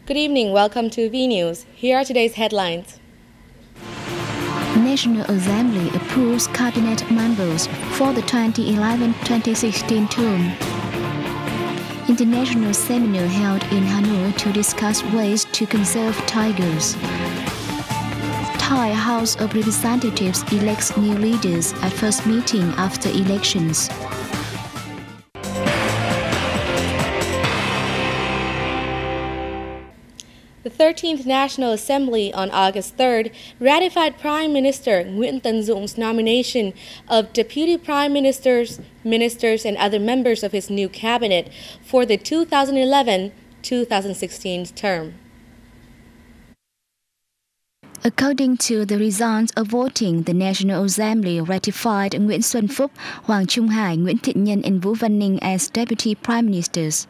Good evening, welcome to V News. Here are today's headlines. National Assembly approves cabinet members for the 2011-2016 term. International seminar held in Hanoi to discuss ways to conserve tigers. Thai House of Representatives elects new leaders at first meeting after elections. The 13th National Assembly on August 3rd ratified Prime Minister Nguyễn Tấn Dũng nomination of Deputy Prime Ministers, Ministers, and other members of his new cabinet for the 2011-2016 term. According to the results of voting, the National Assembly ratified Nguyễn Xuân Phúc, Hoàng Trung Hải, Nguyễn Thiện Nhân, and Vũ Văn Ninh as Deputy Prime Ministers.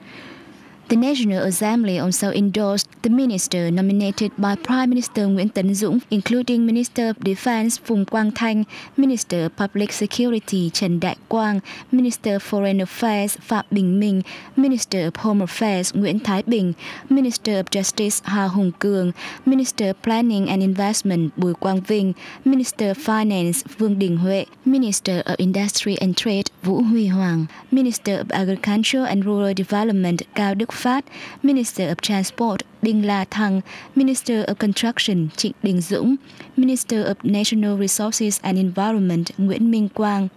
The National Assembly also endorsed the minister nominated by Prime Minister Nguyễn Tấn Dũng, including Minister of Defense Phùng Quang Thanh, Minister of Public Security Trần Đại Quang, Minister of Foreign Affairs Phạm Bình Minh, Minister of Home Affairs Nguyễn Thái Bình, Minister of Justice Hà Hùng Cường, Minister of Planning and Investment Bùi Quang Vinh, Minister of Finance Vương Đình Huệ, Minister of Industry and Trade Vũ Huy Hoàng, Minister of Agriculture and Rural Development Cao Đức Phát, Minister of Transport Đinh La Thăng, Minister of Construction Trịnh Đình Dũng, Minister of National Resources and Environment Nguyễn Minh Quang,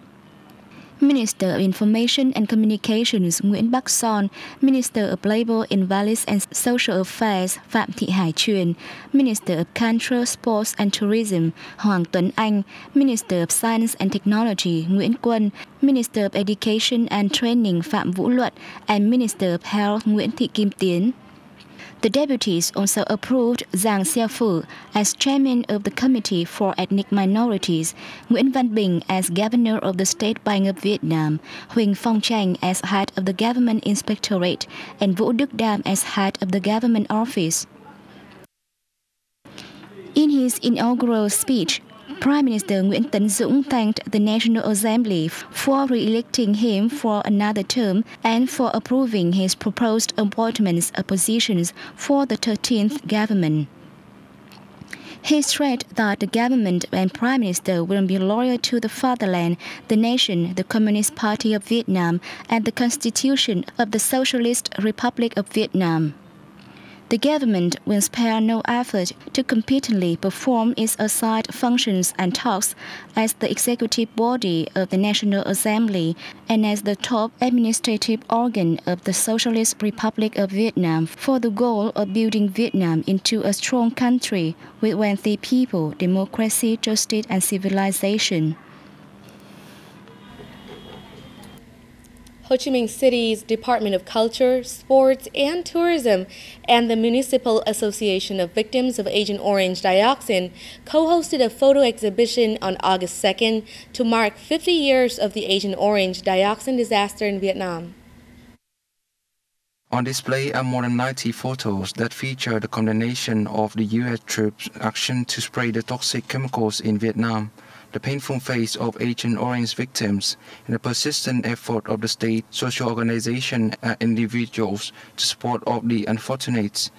Minister of Information and Communications Nguyễn Bắc Son, Minister of Labor, Invalids and Social Affairs Phạm Thị Hải Truyền, Minister of Culture, Sports and Tourism Hoàng Tuấn Anh, Minister of Science and Technology Nguyễn Quân, Minister of Education and Training Phạm Vũ Luận, and Minister of Health Nguyễn Thị Kim Tiến. The deputies also approved Giang Xiaofu as chairman of the Committee for Ethnic Minorities, Nguyễn Văn Bình as governor of the State Bank of Vietnam, Huỳnh Phong Chanh as head of the Government Inspectorate, and Vũ Đức Đam as head of the Government Office. In his inaugural speech, Prime Minister Nguyễn Tấn Dũng thanked the National Assembly for re-electing him for another term and for approving his proposed appointments of positions for the 13th government. He stressed that the government and Prime Minister will be loyal to the fatherland, the nation, the Communist Party of Vietnam, and the Constitution of the Socialist Republic of Vietnam. The government will spare no effort to competently perform its assigned functions and tasks as the executive body of the National Assembly and as the top administrative organ of the Socialist Republic of Vietnam for the goal of building Vietnam into a strong country with wealthy people, democracy, justice, and civilization. Ho Chi Minh City's Department of Culture, Sports, and Tourism and the Municipal Association of Victims of Agent Orange Dioxin co-hosted a photo exhibition on August 2nd to mark 50 years of the Agent Orange Dioxin disaster in Vietnam. On display are more than 90 photos that feature the condemnation of the U.S. troops' action to spray the toxic chemicals in Vietnam, the painful fate of Agent Orange victims, and the persistent effort of the state, social organizations, and individuals to support of the unfortunates.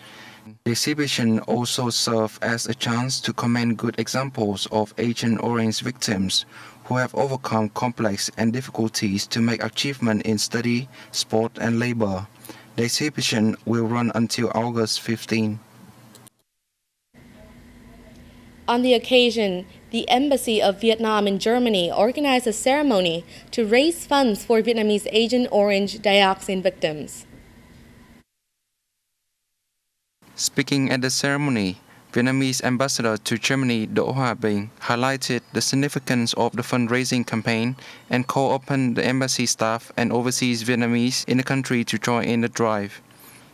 The exhibition also served as a chance to commend good examples of Agent Orange victims who have overcome complex and difficulties to make achievement in study, sport, and labor. The exhibition will run until August 15. On the occasion, the Embassy of Vietnam in Germany organized a ceremony to raise funds for Vietnamese Agent Orange Dioxin victims. Speaking at the ceremony, Vietnamese Ambassador to Germany Đỗ Hòa Bình highlighted the significance of the fundraising campaign and called upon the embassy staff and overseas Vietnamese in the country to join in the drive.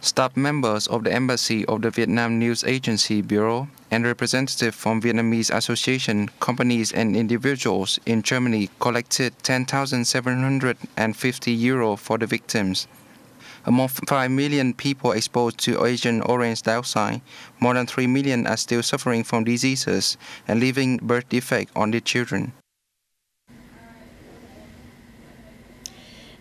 Staff members of the Embassy of the Vietnam News Agency Bureau and representatives from Vietnamese association, companies and individuals in Germany collected €10,750 for the victims. Among 5 million people exposed to Agent Orange dioxide, more than 3 million are still suffering from diseases and leaving birth defects on their children.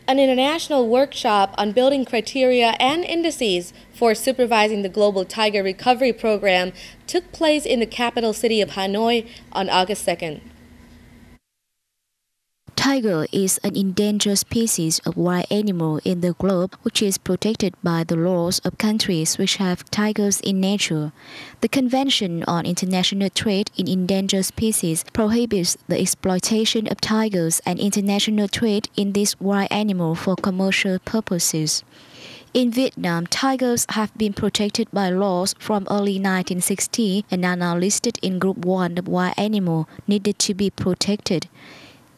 An international workshop on building criteria and indices for supervising the global tiger recovery program took place in the capital city of Hanoi on August 2nd. Tiger is an endangered species of wild animal in the globe which is protected by the laws of countries which have tigers in nature. The Convention on International Trade in Endangered Species prohibits the exploitation of tigers and international trade in this wild animal for commercial purposes. In Vietnam, tigers have been protected by laws from early 1960 and are now listed in Group 1 of wild animal needed to be protected.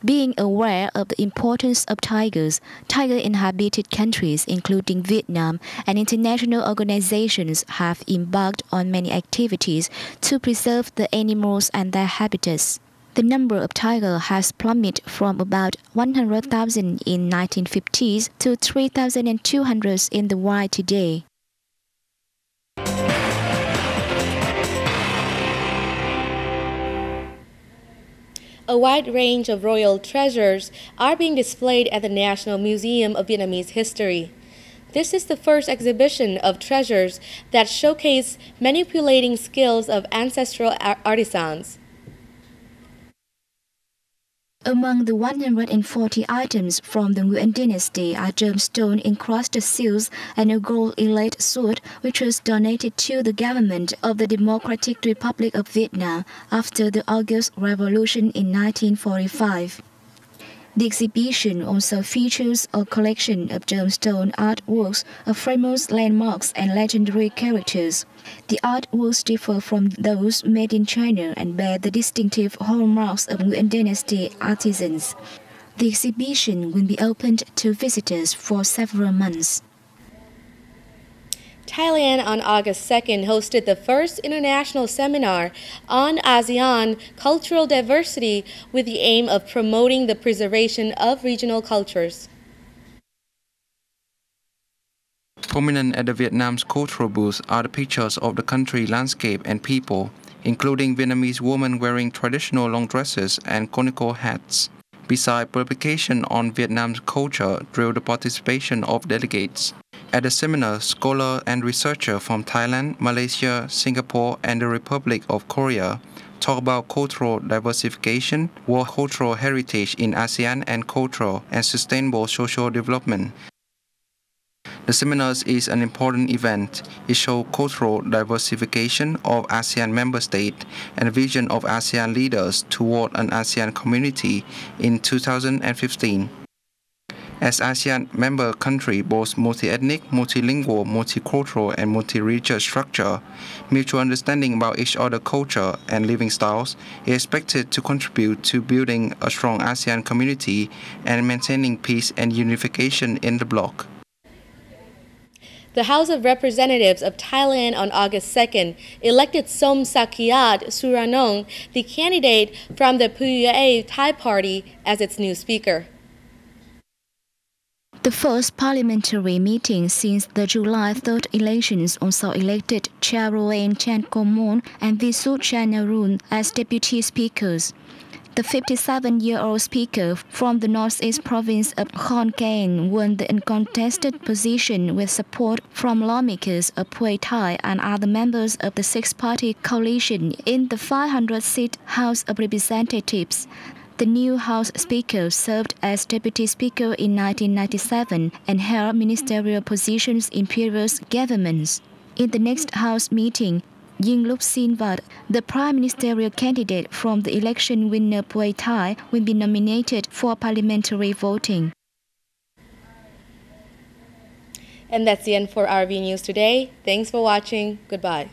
Being aware of the importance of tigers, tiger-inhabited countries, including Vietnam, and international organizations have embarked on many activities to preserve the animals and their habitats. The number of tigers has plummeted from about 100,000 in 1950s to 3,200 in the wild today. A wide range of royal treasures are being displayed at the National Museum of Vietnamese History. This is the first exhibition of treasures that showcase manipulating skills of ancestral artisans. Among the 140 items from the Nguyen dynasty are gemstone encrusted seals and a gold inlaid sword which was donated to the government of the Democratic Republic of Vietnam after the August Revolution in 1945. The exhibition also features a collection of gemstone artworks of famous landmarks and legendary characters. The artworks differ from those made in China and bear the distinctive hallmarks of Nguyen dynasty artisans. The exhibition will be opened to visitors for several months. Thailand on August 2nd hosted the first international seminar on ASEAN cultural diversity with the aim of promoting the preservation of regional cultures. Prominent at the Vietnam's cultural booth are the pictures of the country landscape and people, including Vietnamese women wearing traditional long dresses and conical hats. Besides, publication on Vietnam's culture drew the participation of delegates. At the seminar, scholars and researchers from Thailand, Malaysia, Singapore, and the Republic of Korea talk about cultural diversification, world cultural heritage in ASEAN, and cultural and sustainable social development. The seminars is an important event. It shows cultural diversification of ASEAN member states and a vision of ASEAN leaders toward an ASEAN community in 2015. As ASEAN member country boasts multi-ethnic, multilingual, multicultural, and multi-religious structure, mutual understanding about each other's culture and living styles is expected to contribute to building a strong ASEAN community and maintaining peace and unification in the bloc. The House of Representatives of Thailand on August 2nd elected Som Sakiat Suranong, the candidate from the Pheu Thai Party, as its new speaker. The first parliamentary meeting since the July 3rd elections also elected Charoen Chankomon and Visut Chanarun as deputy speakers. The 57-year-old speaker from the northeast province of Khon Kaen won the uncontested position with support from lawmakers of Pheu Thai and other members of the six-party coalition in the 500-seat House of Representatives. The new House Speaker served as Deputy Speaker in 1997 and held ministerial positions in previous governments. In the next House meeting, Yingluck Sinvat, the Prime Ministerial candidate from the election winner Pheu Thai, will be nominated for parliamentary voting. And that's the end for RV News today. Thanks for watching. Goodbye.